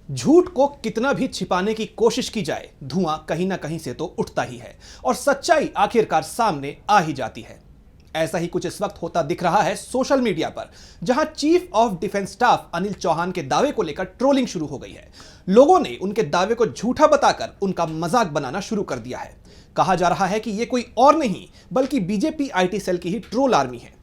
झूठ को कितना भी छिपाने की कोशिश की जाए, धुआं कहीं ना कहीं से तो उठता ही है और सच्चाई आखिरकार सामने आ ही जाती है। ऐसा ही कुछ इस वक्त होता दिख रहा है सोशल मीडिया पर, जहां chief of defence staff Anil Chauhan के दावे को लेकर ट्रोलिंग शुरू हो गई है। लोगों ने उनके दावे को झूठा बताकर उनका मजाक बनाना शुरू कर दिया है। कहा जा रहा है कि यह कोई और नहीं बल्कि बीजेपी आईटी सेल की ही ट्रोल आर्मी है।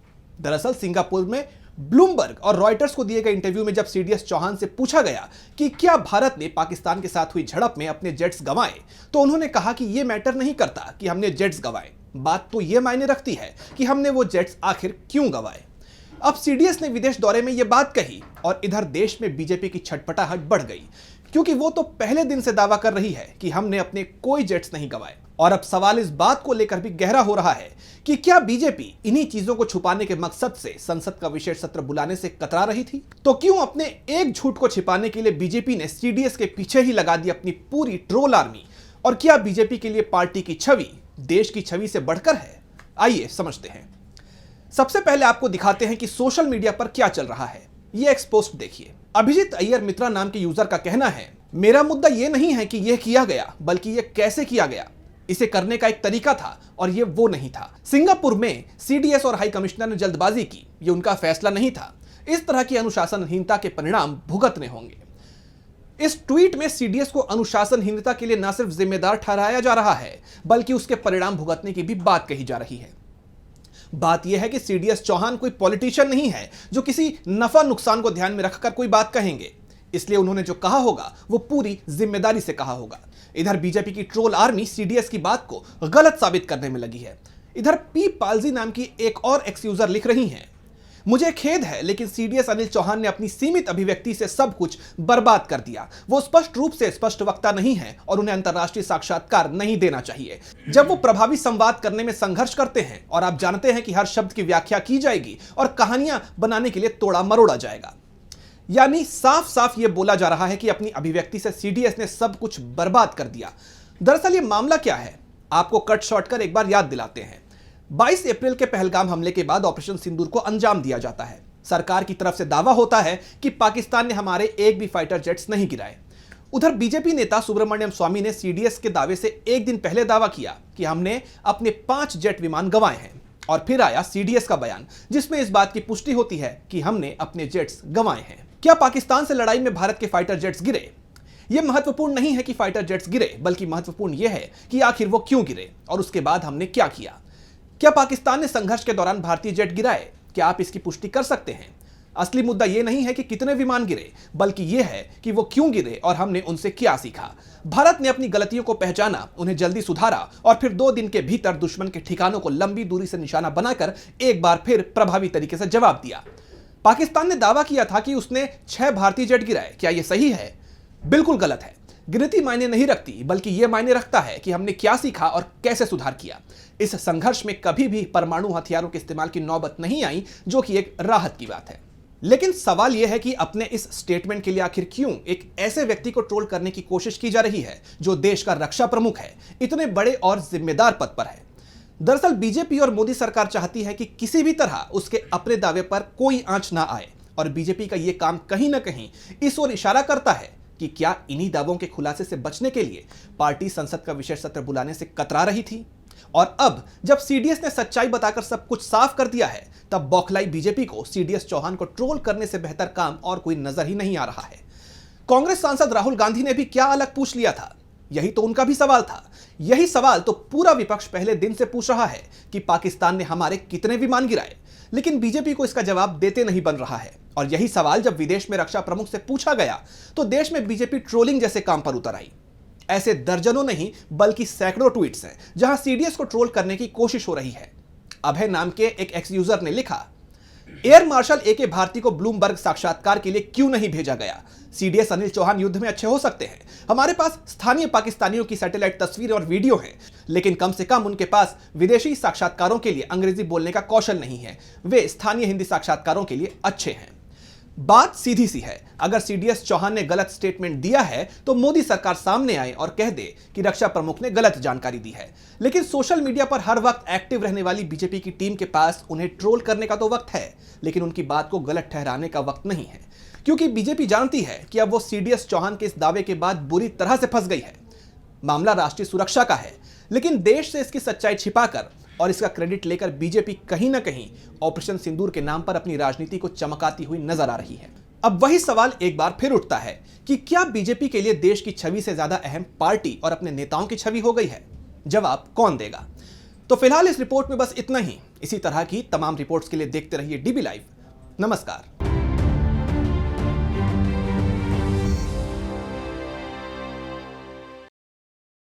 दरअसल सिंगापुर में ब्लूमबर्ग और रॉयटर्स को दिए गए इंटरव्यू में जब सीडीएस चौहान से पूछा गया कि क्या भारत ने पाकिस्तान के साथ हुई झड़प में अपने जेट्स गंवाए, तो उन्होंने कहा कि यह मैटर नहीं करता कि हमने जेट्स गंवाए, बात तो यह मायने रखती है कि हमने वो जेट्स आखिर क्यों गंवाए। अब सीडीएस ने विदेश दौरे में यह बात कही और इधर देश में बीजेपी की छटपटाहट बढ़ गई, क्योंकि वो तो पहले दिन से दावा कर रही है कि हमने अपने कोई जेट्स नहीं गंवाए। और अब सवाल इस बात को लेकर भी गहरा हो रहा है कि क्या बीजेपी इन्हीं चीजों को छुपाने के मकसद से संसद का विशेष सत्र बुलाने से कतरा रही थी? तो क्यों अपने एक झूठ को छिपाने के लिए बीजेपी ने सीडीएस के पीछे ही लगा दी अपनी पूरी ट्रोल आर्मी? और क्या बीजेपी के लिए पार्टी की छवि देश की छवि से बढ़कर है? आइए समझते हैं। सबसे पहले आपको दिखाते हैं कि सोशल मीडिया पर क्या चल रहा है। ये एक पोस्ट देखिए। अभिजीत अय्यर मित्रा नाम के यूजर का कहना है, मेरा मुद्दा यह नहीं है कि यह किया गया, बल्कि यह कैसे किया गया। इसे करने का एक तरीका था और यह वो नहीं था। सिंगापुर में सीडीएस और हाई कमिश्नर ने जल्दबाजी की, यह उनका फैसला नहीं था। इस तरह की अनुशासनहीनता के परिणाम भुगतने होंगे। इस ट्वीट में सीडीएस को अनुशासनहीनता के लिए न सिर्फ जिम्मेदार ठहराया जा रहा है, बल्कि उसके परिणाम भुगतने की भी बात कही जा रही है। बात यह है कि सीडीएस चौहान कोई पॉलिटिशियन नहीं है जो किसी नफा नुकसान को ध्यान में रखकर कोई बात कहेंगे, इसलिए उन्होंने जो कहा होगा वो पूरी जिम्मेदारी से कहा होगा। इधर बीजेपी की ट्रोल आर्मी सीडीएस की बात को गलत साबित करने में लगी है। इधर पी पालजी नाम की एक और एक्स यूजर लिख रही हैं, मुझे खेद है लेकिन सीडीएस अनिल चौहान ने अपनी सीमित अभिव्यक्ति से सब कुछ बर्बाद कर दिया। वो स्पष्ट रूप से स्पष्ट वक्ता नहीं है और उन्हें अंतर्राष्ट्रीय साक्षात्कार नहीं देना चाहिए। जब वो प्रभावी संवाद करने में संघर्ष करते हैं और आप जानते हैं कि हर शब्द की व्याख्या की जाएगी और कहानियां बनाने के लिए तोड़ा मरोड़ा जाएगा। यानी साफ साफ यह बोला जा रहा है कि अपनी अभिव्यक्ति से सीडीएस ने सब कुछ बर्बाद कर दिया। दरअसल यह मामला क्या है, आपको कट शॉर्ट कर एक बार याद दिलाते हैं। 22 अप्रैल के पहलगाम हमले के बाद ऑपरेशन सिंदूर को अंजाम दिया जाता है। सरकार की तरफ से दावा होता है कि पाकिस्तान ने हमारे एक भी फाइटर जेट्स नहीं गिराए। उधर बीजेपी नेता सुब्रमण्यम स्वामी ने सीडीएस के दावे से एक दिन पहले दावा किया कि हमने अपने 5 जेट विमान गंवाए हैं, और फिर आया सीडीएस का बयान जिसमें इस बात की पुष्टि होती है कि हमने अपने जेट्स गंवाए हैं। क्या पाकिस्तान से लड़ाई में भारत के फाइटर जेट्स गिरे? यह महत्वपूर्ण नहीं है कि फाइटर जेट्स गिरे, बल्कि महत्वपूर्ण यह है कि आखिर वो क्यों गिरे और उसके बाद हमने क्या किया। क्या पाकिस्तान ने संघर्ष के दौरान भारतीय जेट गिराए? क्या आप इसकी पुष्टि कर सकते हैं? असली मुद्दा यह नहीं है कि कितने विमान गिरे, बल्कि यह है कि वो क्यों गिरे और हमने उनसे क्या सीखा। भारत ने अपनी गलतियों को पहचाना, उन्हें जल्दी सुधारा और फिर 2 दिन के भीतर दुश्मन के ठिकानों को लंबी दूरी से निशाना बनाकर एक बार फिर प्रभावी तरीके से जवाब दिया। पाकिस्तान ने दावा किया था कि उसने 6 भारतीय जेट गिराए। क्या यह सही है? बिल्कुल गलत है। गिनती मायने नहीं रखती, बल्कि यह मायने रखता है कि हमने क्या सीखा और कैसे सुधार किया। इस संघर्ष में कभी भी परमाणु हथियारों के इस्तेमाल की नौबत नहीं आई, जो कि एक राहत की बात है। लेकिन सवाल यह है कि अपने इस स्टेटमेंट के लिए आखिर क्यों एक ऐसे व्यक्ति को ट्रोल करने की कोशिश की जा रही है जो देश का रक्षा प्रमुख है, इतने बड़े और जिम्मेदार पद पर है। दरअसल बीजेपी और मोदी सरकार चाहती है कि किसी भी तरह उसके अपने दावे पर कोई आंच ना आए, और बीजेपी का यह काम कहीं ना कहीं इस ओर इशारा करता है कि क्या इन्हीं दावों के खुलासे से बचने के लिए पार्टी संसद का विशेष सत्र बुलाने से कतरा रही थी। और अब जब सीडीएस ने सच्चाई बताकर सब कुछ साफ कर दिया है, तब बौखलाई बीजेपी को सीडीएस चौहान को ट्रोल करने से बेहतर काम और कोई नजर ही नहीं आ रहा है। कांग्रेस सांसद राहुल गांधी ने भी क्या अलग पूछ लिया था? यही तो उनका भी सवाल था। यही सवाल तो पूरा विपक्ष पहले दिन से पूछ रहा है कि पाकिस्तान ने हमारे कितने विमान गिराए, लेकिन बीजेपी को इसका जवाब देते नहीं बन रहा है। और यही सवाल जब विदेश में रक्षा प्रमुख से पूछा गया तो देश में बीजेपी ट्रोलिंग जैसे काम पर उतर आई। ऐसे दर्जनों नहीं बल्कि सैकड़ों ट्वीट्स हैं जहां सीडीएस को ट्रोल करने की कोशिश हो रही है। अभय नाम के एक एक्स यूजर ने लिखा, एयर मार्शल ए के भारती को ब्लूमबर्ग साक्षात्कार के लिए क्यों नहीं भेजा गया? सीडीएस अनिल चौहान युद्ध में अच्छे हो सकते हैं, हमारे पास स्थानीय पाकिस्तानियों की सैटेलाइट तस्वीरें और वीडियो हैं, लेकिन कम से कम उनके पास विदेशी साक्षात्कारों के लिए अंग्रेजी बोलने का कौशल नहीं है। वे स्थानीय हिंदी साक्षात्कारों के लिए अच्छे हैं। बात सीधी सी है, अगर सीडीएस चौहान ने गलत स्टेटमेंट दिया है तो मोदी सरकार सामने आए और कह दे कि रक्षा प्रमुख ने गलत जानकारी दी है। लेकिन सोशल मीडिया पर हर वक्त एक्टिव रहने वाली बीजेपी की टीम के पास उन्हें ट्रोल करने का तो वक्त है, लेकिन उनकी बात को गलत ठहराने का वक्त नहीं है। क्योंकि बीजेपी जानती है कि अब वो सीडीएस चौहान के इस दावे के बाद बुरी तरह से फंस गई है। मामला राष्ट्रीय सुरक्षा का है, लेकिन देश से इसकी सच्चाई छिपाकर और इसका क्रेडिट लेकर बीजेपी कहीं ना कहीं ऑपरेशन सिंदूर के नाम पर अपनी राजनीति को चमकाती हुई नजर आ रही है। अब वही सवाल एक बार फिर उठता है कि क्या बीजेपी के लिए देश की छवि से ज्यादा अहम पार्टी और अपने नेताओं की छवि हो गई है? जवाब कौन देगा? तो फिलहाल इस रिपोर्ट में बस इतना ही। इसी तरह की तमाम रिपोर्ट्स के लिए देखते रहिए डीबी लाइव। नमस्कार।